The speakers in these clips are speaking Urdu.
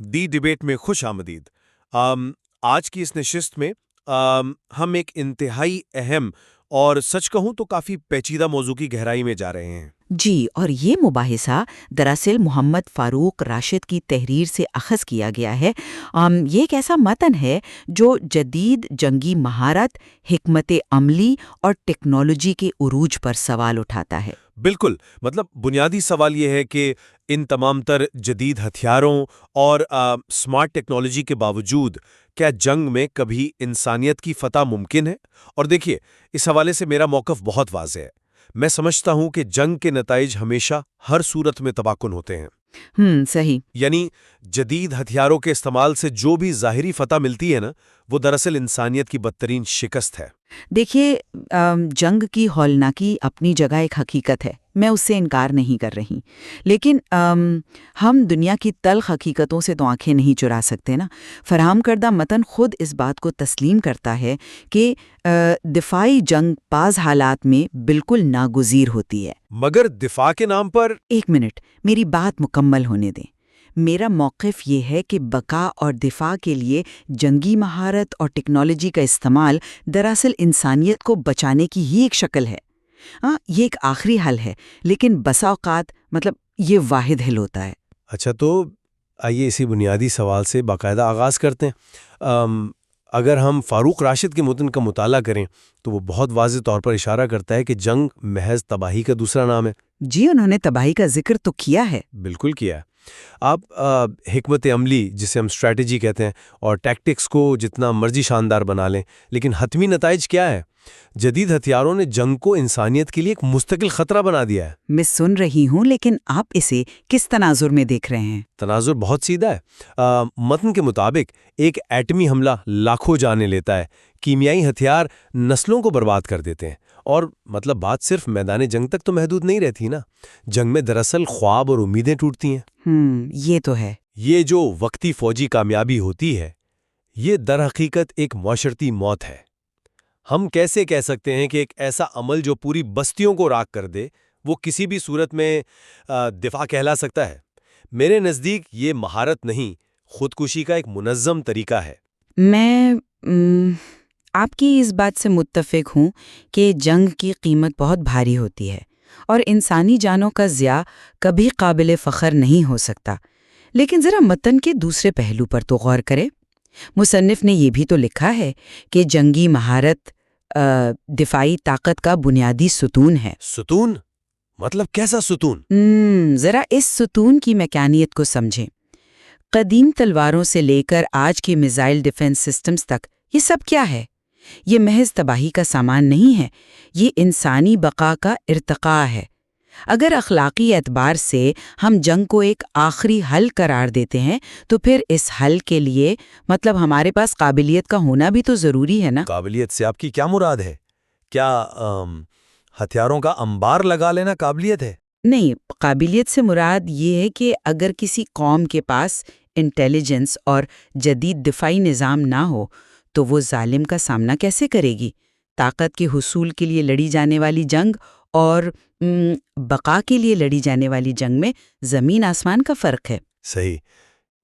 دی ڈبیٹ میں خوش آمدید۔ آج کی اس نشست میں ہم ایک انتہائی اہم اور سچ کہوں تو کافی پیچیدہ موضوع کی گہرائی میں جا رہے ہیں۔ جی، اور یہ مباحثہ دراصل محمد فاروق راشد کی تحریر سے اخذ کیا گیا ہے۔ یہ ایک ایسا متن ہے جو جدید جنگی مہارت، حکمت عملی اور ٹیکنالوجی کے عروج پر سوال اٹھاتا ہے۔ بالکل، مطلب بنیادی سوال یہ ہے کہ ان تمام تر جدید ہتھیاروں اور سمارٹ ٹیکنالوجی کے باوجود کیا جنگ میں کبھی انسانیت کی فتح ممکن ہے؟ اور دیکھیے، اس حوالے سے میرا موقف بہت واضح ہے۔ میں سمجھتا ہوں کہ جنگ کے نتائج ہمیشہ ہر صورت میں تباہ کن ہوتے ہیں۔ صحیح۔ یعنی جدید ہتھیاروں کے استعمال سے جو بھی ظاہری فتح ملتی ہے نا، وہ دراصل انسانیت کی بدترین شکست ہے۔ دیکھیے، جنگ کی ہولناکی اپنی جگہ ایک حقیقت ہے، میں اس سے انکار نہیں کر رہی، لیکن ہم دنیا کی تلخ حقیقتوں سے تو آنکھیں نہیں چرا سکتے نا۔ فراہم کردہ متن خود اس بات کو تسلیم کرتا ہے کہ دفاعی جنگ بعض حالات میں بالکل ناگزیر ہوتی ہے۔ مگر دفاع کے نام پر… ایک منٹ، میری بات مکمل ہونے دیں۔ میرا موقف یہ ہے کہ بقا اور دفاع کے لیے جنگی مہارت اور ٹیکنالوجی کا استعمال دراصل انسانیت کو بچانے کی ہی ایک شکل ہے۔ یہ ایک آخری حل ہے، لیکن بسا اوقات یہ واحد حل ہوتا ہے۔ اچھا، تو آئیے اسی بنیادی سوال سے باقاعدہ آغاز کرتے ہیں۔ اگر ہم فاروق راشد کے متن کا مطالعہ کریں تو وہ بہت واضح طور پر اشارہ کرتا ہے کہ جنگ محض تباہی کا دوسرا نام ہے۔ جی، انہوں نے تباہی کا ذکر تو کیا ہے۔ بالکل کیا ہے۔ آپ حکمت عملی، جسے ہم اسٹریٹجی کہتے ہیں، اور ٹیکٹکس کو جتنا مرضی شاندار بنا لیں، لیکن حتمی نتائج کیا ہے؟ جدید ہتھیاروں نے جنگ کو انسانیت کے لیے ایک مستقل خطرہ بنا دیا ہے۔ میں سن رہی ہوں، لیکن آپ اسے کس تناظر میں دیکھ رہے ہیں؟ تناظر بہت سیدھا ہے۔ متن کے مطابق ایک ایٹمی حملہ لاکھوں جانیں لیتا ہے، کیمیائی ہتھیار نسلوں کو برباد کر دیتے ہیں، اور بات صرف میدان جنگ تک تو محدود نہیں رہتی نا۔ جنگ میں دراصل خواب اور امیدیں ٹوٹتی ہیں۔ یہ تو ہے۔ یہ جو وقتی فوجی کامیابی ہوتی ہے، یہ در حقیقت ایک معاشرتی موت ہے۔ ہم کیسے کہہ سکتے ہیں کہ ایک ایسا عمل جو پوری بستیوں کو راکھ کر دے، وہ کسی بھی صورت میں دفاع کہلا سکتا ہے؟ میرے نزدیک یہ مہارت نہیں، خودکشی کا ایک منظم طریقہ ہے۔ میں آپ کی اس بات سے متفق ہوں کہ جنگ کی قیمت بہت بھاری ہوتی ہے اور انسانی جانوں کا ضیاع کبھی قابل فخر نہیں ہو سکتا، لیکن ذرا متن کے دوسرے پہلو پر تو غور کریں۔ مصنف نے یہ بھی تو لکھا ہے کہ جنگی مہارت دفاعی طاقت کا بنیادی ستون ہے۔ ستون؟ کیسا ستون؟ ذرا اس ستون کی میکانیت کو سمجھیں۔ قدیم تلواروں سے لے کر آج کی میزائل ڈیفنس سسٹمز تک یہ سب کیا ہے؟ یہ محض تباہی کا سامان نہیں ہے، یہ انسانی بقا کا ارتقاء ہے۔ اگر اخلاقی اعتبار سے ہم جنگ کو ایک آخری حل قرار دیتے ہیں تو پھر اس حل کے لیے ہمارے پاس قابلیت کا ہونا بھی تو ضروری ہے نا۔ قابلیت سے آپ کی کیا مراد ہے؟ کیا ہتھیاروں کا انبار لگا لینا قابلیت ہے؟ نہیں، قابلیت سے مراد یہ ہے کہ اگر کسی قوم کے پاس انٹیلیجنس اور جدید دفاعی نظام نہ ہو تو وہ ظالم کا سامنا کیسے کرے گی؟ طاقت کے حصول کے لیے لڑی جانے والی جنگ اور بقا کے لیے لڑی جانے والی جنگ میں زمین آسمان کا فرق ہے۔ صحیح،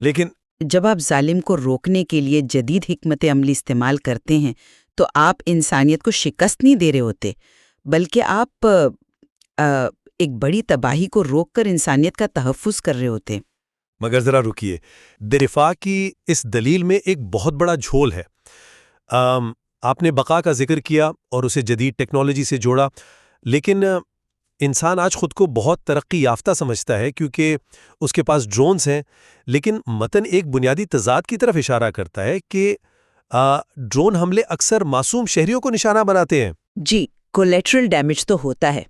لیکن جب آپ ظالم کو روکنے کے لیے جدید حکمت عملی استعمال کرتے ہیں تو آپ انسانیت کو شکست نہیں دے رہے ہوتے، بلکہ آپ ایک بڑی تباہی کو روک کر انسانیت کا تحفظ کر رہے ہوتے۔ مگر ذرا رکیے، دفاع کی اس دلیل میں ایک بہت بڑا جھول ہے۔ آپ نے بقا کا ذکر کیا اور اسے جدید ٹیکنالوجی سے جوڑا، لیکن انسان آج خود کو بہت ترقی یافتہ سمجھتا ہے کیونکہ اس کے پاس ڈرونز ہیں، لیکن متن ایک بنیادی تضاد کی طرف اشارہ کرتا ہے کہ ڈرون حملے اکثر معصوم شہریوں کو نشانہ بناتے ہیں۔ جی، کولیٹرل ڈیمیج تو ہوتا ہے،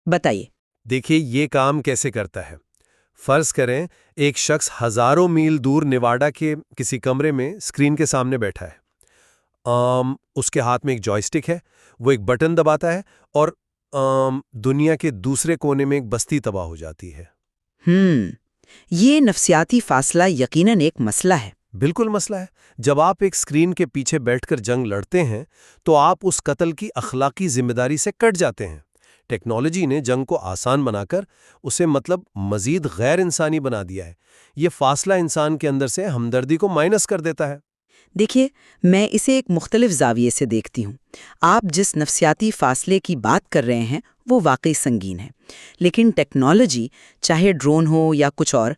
بتائیے۔ دیکھیے یہ کام کیسے کرتا ہے۔ فرض کریں ایک شخص ہزاروں میل دور نیواڈا کے کسی کمرے میں اسکرین کے سامنے بیٹھا ہے۔ اس کے ہاتھ میں ایک جوائے سٹک ہے، وہ ایک بٹن دباتا ہے اور دنیا کے دوسرے کونے میں ایک بستی تباہ ہو جاتی ہے۔ یہ نفسیاتی فاصلہ یقیناً ایک مسئلہ ہے۔ بالکل مسئلہ ہے۔ جب آپ ایک اسکرین کے پیچھے بیٹھ کر جنگ لڑتے ہیں تو آپ اس قتل کی اخلاقی ذمہ داری سے کٹ جاتے ہیں۔ ٹیکنالوجی نے جنگ کو آسان بنا کر اسے مزید غیر انسانی بنا دیا ہے۔ یہ فاصلہ انسان کے اندر سے ہمدردی کو مائنس کر دیتا ہے۔ دیکھیے، میں اسے ایک مختلف زاویے سے دیکھتی ہوں۔ آپ جس نفسیاتی فاصلے کی بات کر رہے ہیں وہ واقعی سنگین ہے، لیکن ٹیکنالوجی، چاہے ڈرون ہو یا کچھ اور،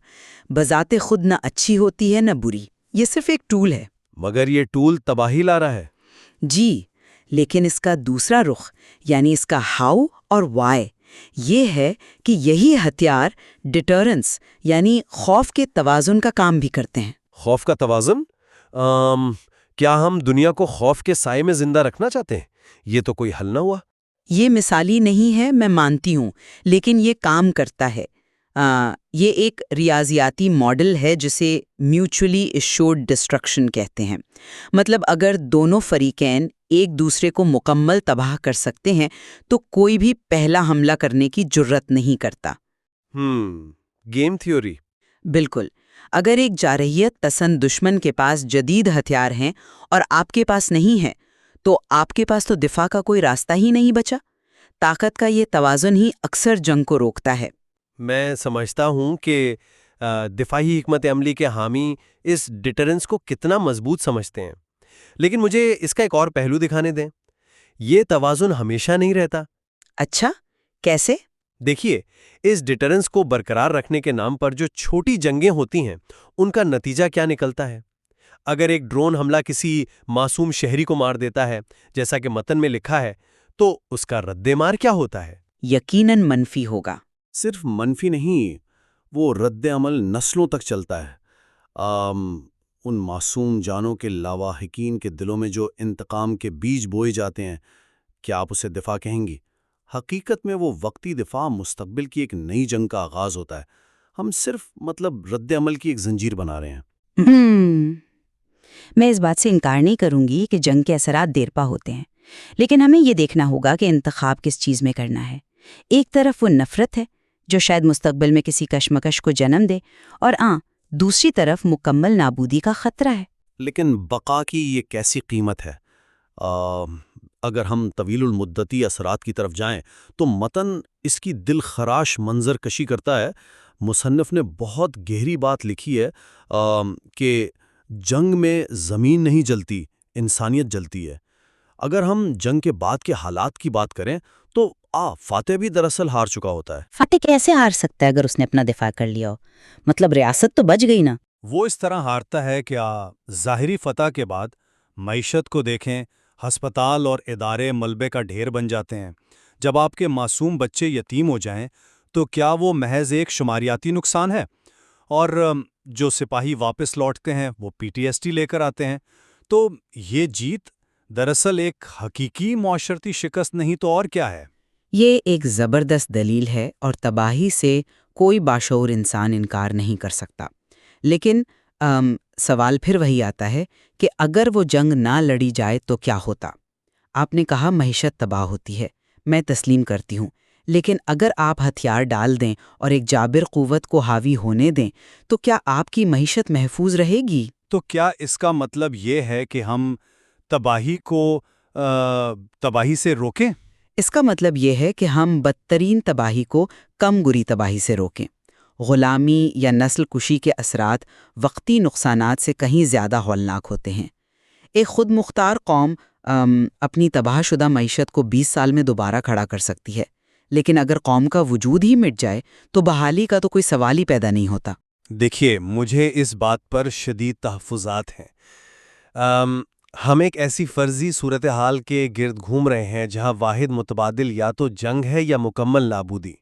بذات خود نہ اچھی ہوتی ہے نہ بری۔ یہ صرف ایک ٹول ہے۔ مگر یہ ٹول تباہی لا رہا ہے۔ جی، لیکن اس کا دوسرا رخ، یعنی اس کا ہاؤ اور وائی، یہ ہے کہ یہی ہتھیار ڈیٹرنس یعنی خوف کے توازن کا کام بھی کرتے ہیں۔ خوف کا توازن؟ کیا ہم دنیا کو خوف کے سائے میں زندہ رکھنا چاہتے ہیں؟ یہ تو کوئی حل نہ ہوا۔ یہ مثالی نہیں ہے، میں مانتی ہوں، لیکن یہ کام کرتا ہے۔ یہ ایک ریاضیاتی ماڈل ہے جسے میوچولی ایشورڈ ڈسٹرکشن کہتے ہیں۔ مطلب اگر دونوں فریقین ایک دوسرے کو مکمل تباہ کر سکتے ہیں تو کوئی بھی پہلا حملہ کرنے کی جرت نہیں کرتا۔ Game theory. بالکل۔ اگر ایک جارحیت پسند دشمن کے پاس جدید ہتھیار ہیں اور آپ کے پاس نہیں ہے، تو آپ کے پاس تو دفاع کا کوئی راستہ ہی نہیں بچا۔ طاقت کا یہ توازن ہی اکثر جنگ کو روکتا ہے۔ میں سمجھتا ہوں کہ دفاعی حکمت عملی کے حامی اس ڈیٹرنس کو کتنا مضبوط سمجھتے ہیں، لیکن مجھے اس کا ایک اور پہلو دکھانے دیں۔ یہ توازن ہمیشہ نہیں رہتا۔ اچھا، کیسے؟ دیکھیے، اس ڈیٹرنس کو برقرار رکھنے کے نام پر جو چھوٹی جنگیں ہوتی ہیں، ان کا نتیجہ کیا نکلتا ہے؟ اگر ایک ڈرون حملہ کسی معصوم شہری کو مار دیتا ہے، جیسا کہ متن میں لکھا ہے، تو اس کا رد مار کیا ہوتا ہے؟ یقیناً منفی ہوگا۔ صرف منفی نہیں، وہ رد عمل نسلوں تک چلتا ہے۔ ان معصوم جانوں کے لاواحقین کے دلوں میں جو انتقام کے بیج بوئے جاتے ہیں، کیا آپ اسے دفاع کہیں گی؟ حقیقت میں وہ وقتی دفاع مستقبل کی ایک نئی جنگ کا آغاز ہوتا ہے۔ ہم صرف رد عمل کی ایک زنجیر بنا رہے ہیں۔ میں اس بات سے انکار نہیں کروں گی کہ جنگ کے اثرات دیرپا ہوتے ہیں، لیکن ہمیں یہ دیکھنا ہوگا کہ انتخاب کس چیز میں کرنا ہے۔ ایک طرف وہ نفرت ہے جو شاید مستقبل میں کسی کشمکش کو جنم دے، اور دوسری طرف مکمل نابودی کا خطرہ ہے۔ لیکن بقا کی یہ کیسی قیمت ہے؟ اگر ہم طویل المدتی اثرات کی طرف جائیں تو متن اس کی دل خراش منظر کشی کرتا ہے۔ مصنف نے بہت گہری بات لکھی ہے کہ جنگ میں زمین نہیں جلتی، انسانیت جلتی ہے۔ اگر ہم جنگ کے بعد کے حالات کی بات کریں تو فاتح بھی دراصل ہار چکا ہوتا ہے۔ فاتح کیسے ہار سکتا ہے اگر اس نے اپنا دفاع کر لیا ہو؟ ریاست تو بچ گئی نا۔ وہ اس طرح ہارتا ہے کہ ظاہری فتح کے بعد معیشت کو دیکھیں، ہسپتال اور ادارے ملبے کا ڈھیر بن جاتے ہیں۔ جب آپ کے معصوم بچے یتیم ہو جائیں تو کیا وہ محض ایک شماریاتی نقصان ہے؟ اور جو سپاہی واپس لوٹتے ہیں وہ PTSD لے کر آتے ہیں۔ تو یہ جیت دراصل ایک حقیقی معاشرتی شکست نہیں تو اور کیا ہے؟ یہ ایک زبردست دلیل ہے اور تباہی سے کوئی باشعور انسان انکار نہیں کر سکتا۔ لیکن سوال پھر وہی آتا ہے کہ اگر وہ جنگ نہ لڑی جائے تو کیا ہوتا؟ آپ نے کہا معیشت تباہ ہوتی ہے، میں تسلیم کرتی ہوں، لیکن اگر آپ ہتھیار ڈال دیں اور ایک جابر قوت کو حاوی ہونے دیں تو کیا آپ کی معیشت محفوظ رہے گی؟ تو کیا اس کا مطلب یہ ہے کہ ہم تباہی کو تباہی سے روکیں؟ اس کا مطلب یہ ہے کہ ہم بدترین تباہی کو کم گری تباہی سے روکیں۔ غلامی یا نسل کشی کے اثرات وقتی نقصانات سے کہیں زیادہ ہولناک ہوتے ہیں۔ ایک خود مختار قوم اپنی تباہ شدہ معیشت کو 20 سال میں دوبارہ کھڑا کر سکتی ہے، لیکن اگر قوم کا وجود ہی مٹ جائے تو بحالی کا تو کوئی سوال ہی پیدا نہیں ہوتا۔ دیکھیے، مجھے اس بات پر شدید تحفظات ہیں۔ ہم ایک ایسی فرضی صورتحال کے گرد گھوم رہے ہیں جہاں واحد متبادل یا تو جنگ ہے یا مکمل نابودی،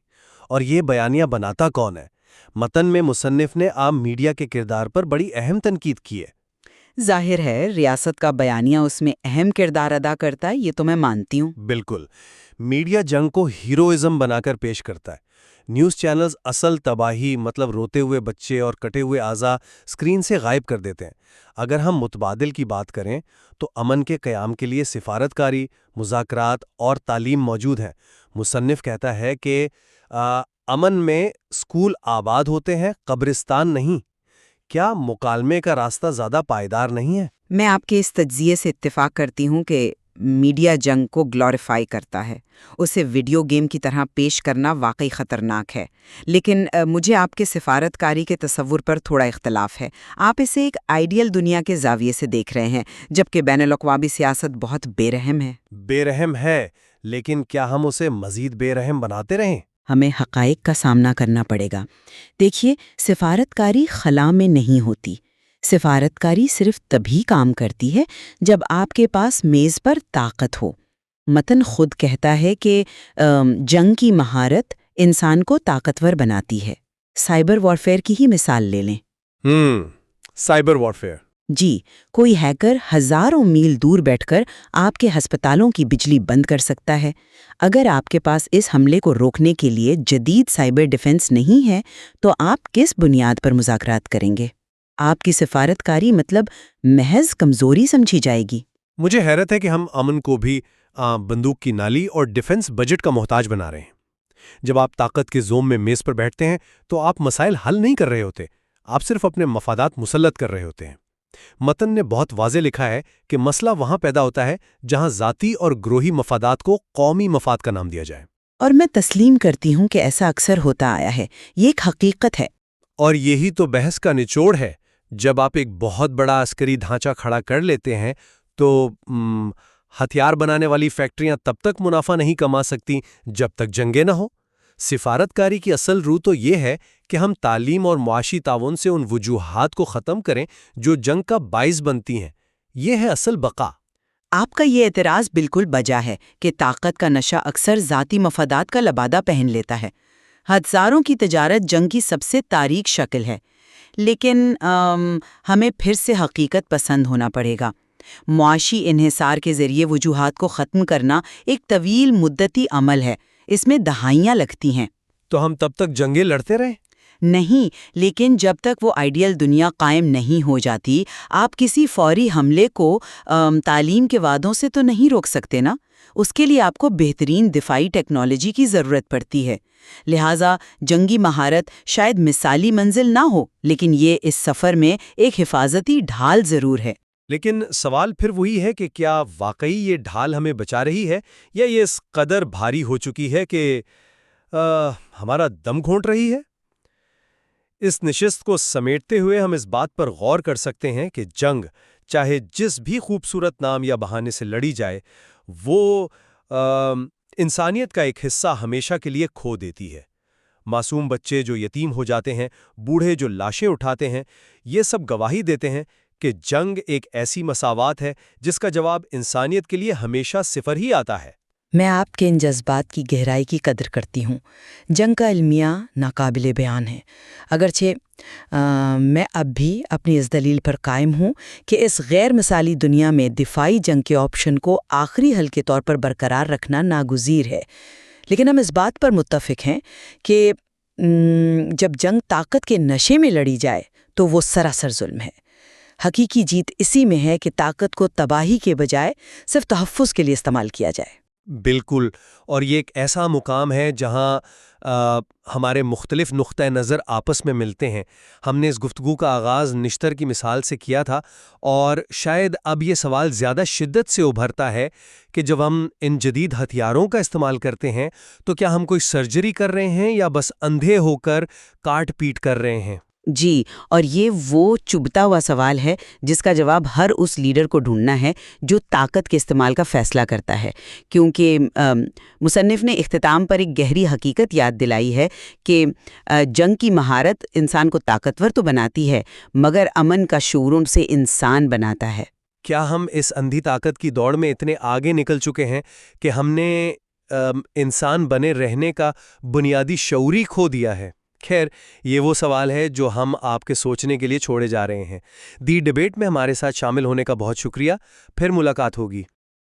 اور یہ بیانیہ بناتا کون ہے؟ متن میں مصنف نے عام میڈیا کے کردار پر بڑی اہم تنقید کی ہے۔ ظاہر ہے ریاست کا بیانیہ اس میں اہم کردار ادا کرتا ہے، یہ تو میں مانتی ہوں۔ بالکل، میڈیا جنگ کو ہیروئزم بنا کر پیش کرتا ہے۔ نیوز چینلز اصل تباہی روتے ہوئے بچے اور کٹے ہوئے اعضاء اسکرین سے غائب کر دیتے ہیں۔ اگر ہم متبادل کی بات کریں تو امن کے قیام کے لیے سفارتکاری، مذاکرات اور تعلیم موجود ہیں۔ مصنف کہتا ہے کہ امن میں اسکول آباد ہوتے ہیں، قبرستان نہیں۔ کیا مکالمے کا راستہ زیادہ پائیدار نہیں ہے؟ میں آپ کے اس تجزیے سے اتفاق کرتی ہوں کہ میڈیا جنگ کو گلوریفائی کرتا ہے، اسے ویڈیو گیم کی طرح پیش کرنا واقعی خطرناک ہے۔ لیکن مجھے آپ کے سفارتکاری کے تصور پر تھوڑا اختلاف ہے۔ آپ اسے ایک آئیڈیل دنیا کے زاویے سے دیکھ رہے ہیں، جبکہ بین الاقوامی سیاست بہت بے رحم ہے۔ بے رحم ہے، لیکن کیا ہم اسے مزید بے رحم بناتے رہیں؟ ہمیں حقائق کا سامنا کرنا پڑے گا۔ دیکھیے، سفارتکاری خلا میں نہیں ہوتی۔ سفارتکاری صرف تبھی کام کرتی ہے جب آپ کے پاس میز پر طاقت ہو۔ متن خود کہتا ہے کہ جنگ کی مہارت انسان کو طاقتور بناتی ہے۔ سائبر وارفیئر کی ہی مثال لے لیں۔ Cyber warfare. جی، کوئی ہیکر ہزاروں میل دور بیٹھ کر آپ کے ہسپتالوں کی بجلی بند کر سکتا ہے۔ اگر آپ کے پاس اس حملے کو روکنے کے لیے جدید سائبر ڈیفنس نہیں ہے تو آپ کس بنیاد پر مذاکرات کریں گے؟ آپ کی سفارتکاری مطلب محض کمزوری سمجھی جائے گی۔ مجھے حیرت ہے کہ ہم امن کو بھی بندوق کی نالی اور ڈیفنس بجٹ کا محتاج بنا رہے ہیں۔ جب آپ طاقت کے زوم میں میز پر بیٹھتے ہیں تو آپ مسائل حل نہیں کر رہے ہوتے، آپ صرف اپنے مفادات مسلط کر رہے ہوتے ہیں۔ متن نے بہت واضح لکھا ہے کہ مسئلہ وہاں پیدا ہوتا ہے جہاں ذاتی اور گروہی مفادات کو قومی مفاد کا نام دیا جائے۔ اور میں تسلیم کرتی ہوں کہ ایسا اکثر ہوتا آیا ہے، یہ ایک حقیقت ہے۔ اور یہی تو بحث کا نچوڑ ہے۔ جب آپ ایک بہت بڑا عسکری ڈھانچہ کھڑا کر لیتے ہیں تو ہتھیار بنانے والی فیکٹریاں تب تک منافع نہیں کما سکتی جب تک جنگیں نہ ہوں۔ سفارتکاری کی اصل روح تو یہ ہے کہ ہم تعلیم اور معاشی تعاون سے ان وجوہات کو ختم کریں جو جنگ کا باعث بنتی ہیں۔ یہ ہے اصل بقا۔ آپ کا یہ اعتراض بالکل بجا ہے کہ طاقت کا نشہ اکثر ذاتی مفادات کا لبادہ پہن لیتا ہے۔ ہزاروں کی تجارت جنگ کی سب سے تاریک شکل ہے، لیکن ہمیں پھر سے حقیقت پسند ہونا پڑے گا۔ معاشی انحصار کے ذریعے وجوہات کو ختم کرنا ایک طویل مدتی عمل ہے، اس میں دہائیاں لگتی ہیں۔ تو ہم تب تک جنگیں لڑتے رہیں؟ نہیں، لیکن جب تک وہ آئیڈیل دنیا قائم نہیں ہو جاتی، آپ کسی فوری حملے کو تعلیم کے وعدوں سے تو نہیں روک سکتے نا۔ اس کے لیے آپ کو بہترین دفاعی ٹیکنالوجی کی ضرورت پڑتی ہے۔ لہٰذا جنگی مہارت شاید مثالی منزل نہ ہو، لیکن یہ اس سفر میں ایک حفاظتی ڈھال ضرور ہے۔ لیکن سوال پھر وہی ہے کہ کیا واقعی یہ ڈھال ہمیں بچا رہی ہے، یا یہ اس قدر بھاری ہو چکی ہے کہ ہمارا دم گھونٹ رہی ہے؟ اس نشست کو سمیٹتے ہوئے ہم اس بات پر غور کر سکتے ہیں کہ جنگ، چاہے جس بھی خوبصورت نام یا بہانے سے لڑی جائے، وہ انسانیت کا ایک حصہ ہمیشہ کے لیے کھو دیتی ہے۔ معصوم بچے جو یتیم ہو جاتے ہیں، بوڑھے جو لاشیں اٹھاتے ہیں، یہ سب گواہی دیتے ہیں کہ جنگ ایک ایسی مساوات ہے جس کا جواب انسانیت کے لیے ہمیشہ صفر ہی آتا ہے۔ میں آپ کے ان جذبات کی گہرائی کی قدر کرتی ہوں۔ جنگ کا المیہ ناقابل بیان ہے، اگرچہ میں اب بھی اپنی اس دلیل پر قائم ہوں کہ اس غیر مثالی دنیا میں دفاعی جنگ کے آپشن کو آخری حل کے طور پر برقرار رکھنا ناگزیر ہے۔ لیکن ہم اس بات پر متفق ہیں کہ جب جنگ طاقت کے نشے میں لڑی جائے تو وہ سراسر ظلم ہے۔ حقیقی جیت اسی میں ہے کہ طاقت کو تباہی کے بجائے صرف تحفظ کے لیے استعمال کیا جائے۔ بالکل، اور یہ ایک ایسا مقام ہے جہاں ہمارے مختلف نقطۂ نظر آپس میں ملتے ہیں۔ ہم نے اس گفتگو کا آغاز نشتر کی مثال سے کیا تھا، اور شاید اب یہ سوال زیادہ شدت سے ابھرتا ہے کہ جب ہم ان جدید ہتھیاروں کا استعمال کرتے ہیں تو کیا ہم کوئی سرجری کر رہے ہیں یا بس اندھے ہو کر کاٹ پیٹ کر رہے ہیں؟ جی، اور یہ وہ چبھتا ہوا سوال ہے جس کا جواب ہر اس لیڈر کو ڈھونڈنا ہے جو طاقت کے استعمال کا فیصلہ کرتا ہے، کیونکہ مصنف نے اختتام پر ایک گہری حقیقت یاد دلائی ہے کہ جنگ کی مہارت انسان کو طاقتور تو بناتی ہے، مگر امن کا شعور ان سے انسان بناتا ہے۔ کیا ہم اس اندھی طاقت کی دوڑ میں اتنے آگے نکل چکے ہیں کہ ہم نے انسان بنے رہنے کا بنیادی شعور ہی کھو دیا ہے؟ خیر، یہ وہ سوال ہے جو ہم آپ کے سوچنے کے لیے چھوڑے جا رہے ہیں۔ دی ڈیبیٹ میں ہمارے ساتھ شامل ہونے کا بہت شکریہ۔ پھر ملاقات ہوگی۔